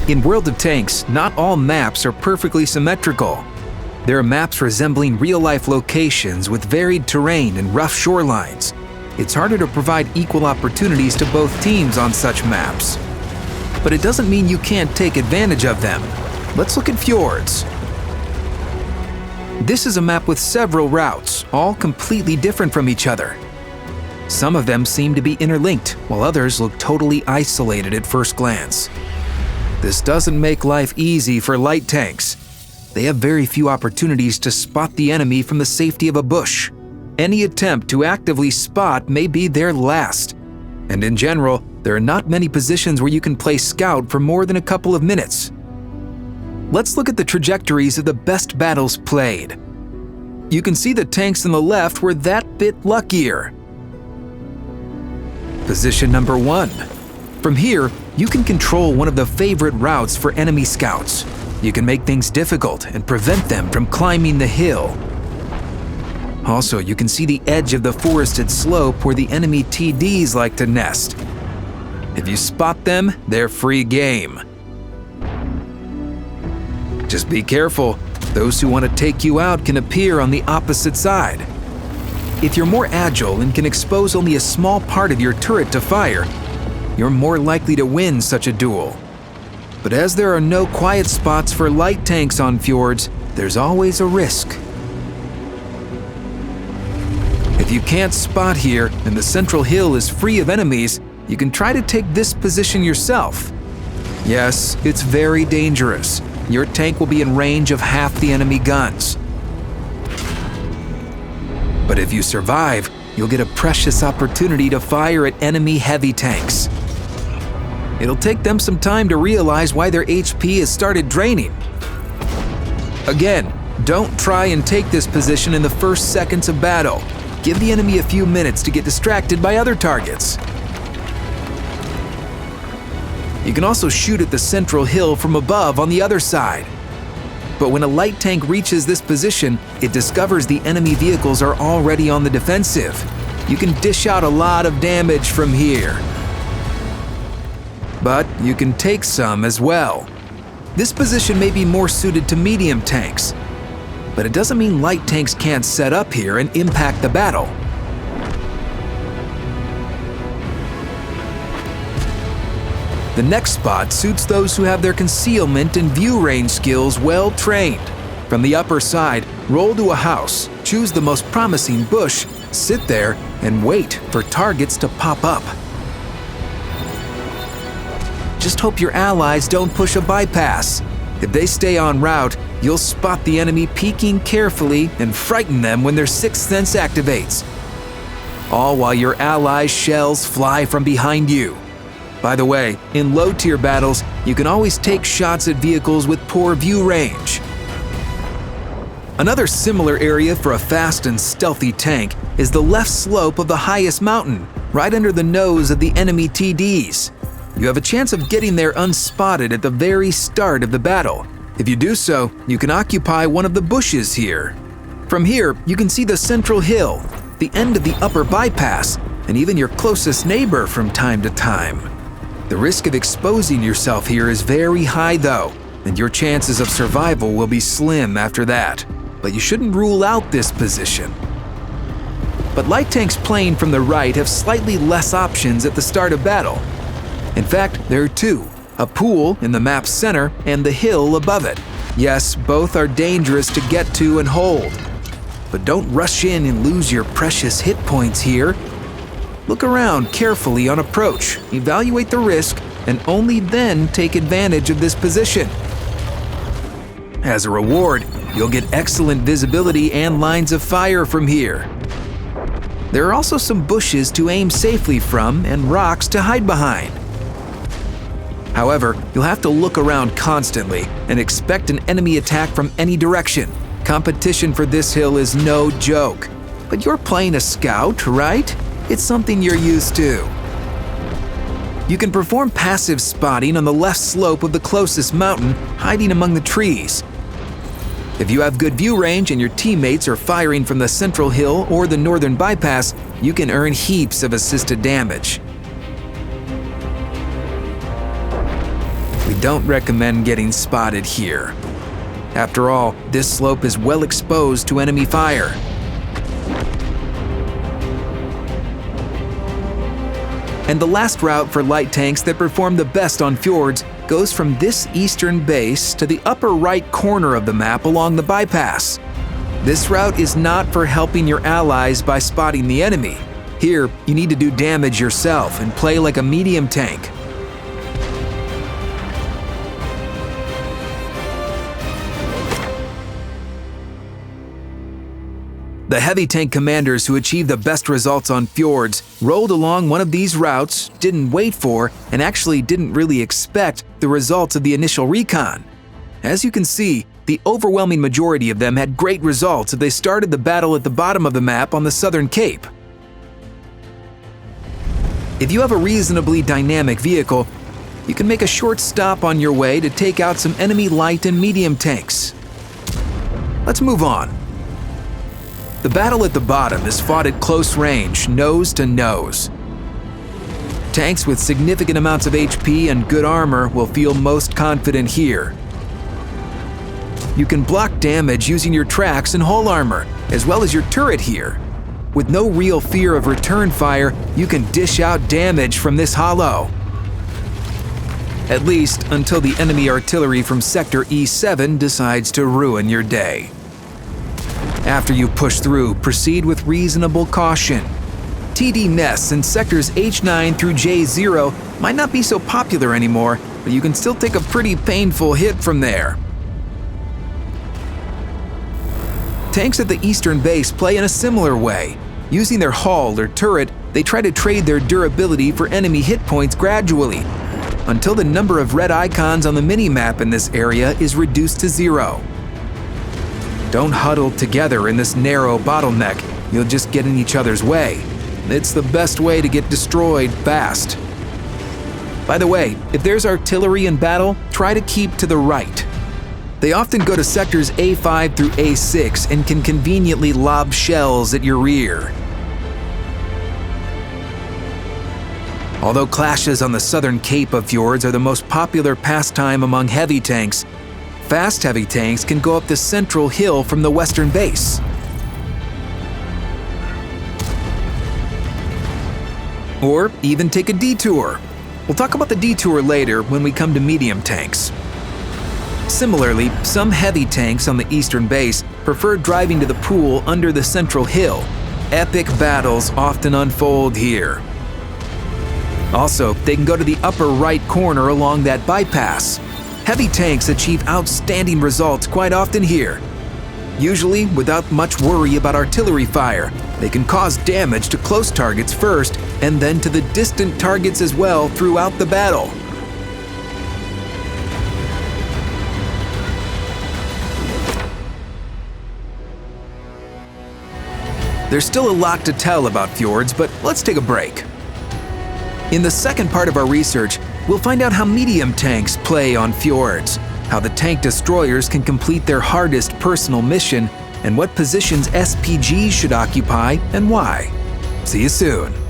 In World of Tanks, not all maps are perfectly symmetrical. There are maps resembling real-life locations with varied terrain and rough shorelines. It's harder to provide equal opportunities to both teams on such maps. But it doesn't mean you can't take advantage of them. Let's look at Fjords. This is a map with several routes, all completely different from each other. Some of them seem to be interlinked, while others look totally isolated at first glance. This doesn't make life easy for light tanks. They have very few opportunities to spot the enemy from the safety of a bush. Any attempt to actively spot may be their last. And in general, there are not many positions where you can play scout for more than a couple of minutes. Let's look at the trajectories of the best battles played. You can see the tanks on the left were that bit luckier. Position number 1. From here, you can control one of the favorite routes for enemy scouts. You can make things difficult and prevent them from climbing the hill. Also, you can see the edge of the forested slope where the enemy TDs like to nest. If you spot them, they're free game. Just be careful. Those who want to take you out can appear on the opposite side. If you're more agile and can expose only a small part of your turret to fire, you're more likely to win such a duel. But as there are no quiet spots for light tanks on Fjords, there's always a risk. If you can't spot here and the central hill is free of enemies, you can try to take this position yourself. Yes, it's very dangerous. Your tank will be in range of half the enemy guns. But if you survive, you'll get a precious opportunity to fire at enemy heavy tanks. It'll take them some time to realize why their HP has started draining. Again, don't try and take this position in the first seconds of battle. Give the enemy a few minutes to get distracted by other targets. You can also shoot at the central hill from above on the other side. But when a light tank reaches this position, it discovers the enemy vehicles are already on the defensive. You can dish out a lot of damage from here. But you can take some as well. This position may be more suited to medium tanks, but it doesn't mean light tanks can't set up here and impact the battle. The next spot suits those who have their concealment and view range skills well trained. From the upper side, roll to a house, choose the most promising bush, sit there, and wait for targets to pop up. Just hope your allies don't push a bypass. If they stay en route, you'll spot the enemy peeking carefully and frighten them when their sixth sense activates. All while your allies' shells fly from behind you. By the way, in low-tier battles, you can always take shots at vehicles with poor view range. Another similar area for a fast and stealthy tank is the left slope of the highest mountain, right under the nose of the enemy TDs. You have a chance of getting there unspotted at the very start of the battle. If you do so, you can occupy one of the bushes here. From here, you can see the central hill, the end of the upper bypass, and even your closest neighbor from time to time. The risk of exposing yourself here is very high though, and your chances of survival will be slim after that. But you shouldn't rule out this position. But light tanks playing from the right have slightly less options at the start of battle. In fact, there are two, a pool in the map's center and the hill above it. Yes, both are dangerous to get to and hold. But don't rush in and lose your precious hit points here. Look around carefully on approach, evaluate the risk, and only then take advantage of this position. As a reward, you'll get excellent visibility and lines of fire from here. There are also some bushes to aim safely from and rocks to hide behind. However, you'll have to look around constantly and expect an enemy attack from any direction. Competition for this hill is no joke. But you're playing a scout, right? It's something you're used to. You can perform passive spotting on the left slope of the closest mountain, hiding among the trees. If you have good view range and your teammates are firing from the central hill or the northern bypass, you can earn heaps of assisted damage. We don't recommend getting spotted here. After all, this slope is well exposed to enemy fire. And the last route for light tanks that perform the best on fjords goes from this eastern base to the upper right corner of the map along the bypass. This route is not for helping your allies by spotting the enemy. Here, you need to do damage yourself and play like a medium tank. The heavy tank commanders who achieved the best results on fjords rolled along one of these routes, didn't wait for, and actually didn't really expect the results of the initial recon. As you can see, the overwhelming majority of them had great results if they started the battle at the bottom of the map on the southern cape. If you have a reasonably dynamic vehicle, you can make a short stop on your way to take out some enemy light and medium tanks. Let's move on. The battle at the bottom is fought at close range, nose to nose. Tanks with significant amounts of HP and good armor will feel most confident here. You can block damage using your tracks and hull armor, as well as your turret here. With no real fear of return fire, you can dish out damage from this hollow. At least until the enemy artillery from Sector E7 decides to ruin your day. After you push through, proceed with reasonable caution. TD nests in sectors H9 through J0 might not be so popular anymore, but you can still take a pretty painful hit from there. Tanks at the eastern base play in a similar way. Using their hull or turret, they try to trade their durability for enemy hit points gradually, until the number of red icons on the minimap in this area is reduced to 0. Don't huddle together in this narrow bottleneck, you'll just get in each other's way. It's the best way to get destroyed fast. By the way, if there's artillery in battle, try to keep to the right. They often go to sectors A5 through A6 and can conveniently lob shells at your rear. Although clashes on the southern cape of fjords are the most popular pastime among heavy tanks, fast heavy tanks can go up the central hill from the western base. Or even take a detour. We'll talk about the detour later when we come to medium tanks. Similarly, some heavy tanks on the eastern base prefer driving to the pool under the central hill. Epic battles often unfold here. Also, they can go to the upper right corner along that bypass. Heavy tanks achieve outstanding results quite often here. Usually without much worry about artillery fire, they can cause damage to close targets first and then to the distant targets as well throughout the battle. There's still a lot to tell about fjords, but let's take a break. In the second part of our research, we'll find out how medium tanks play on fjords, how the tank destroyers can complete their hardest personal mission, and what positions SPGs should occupy and why. See you soon.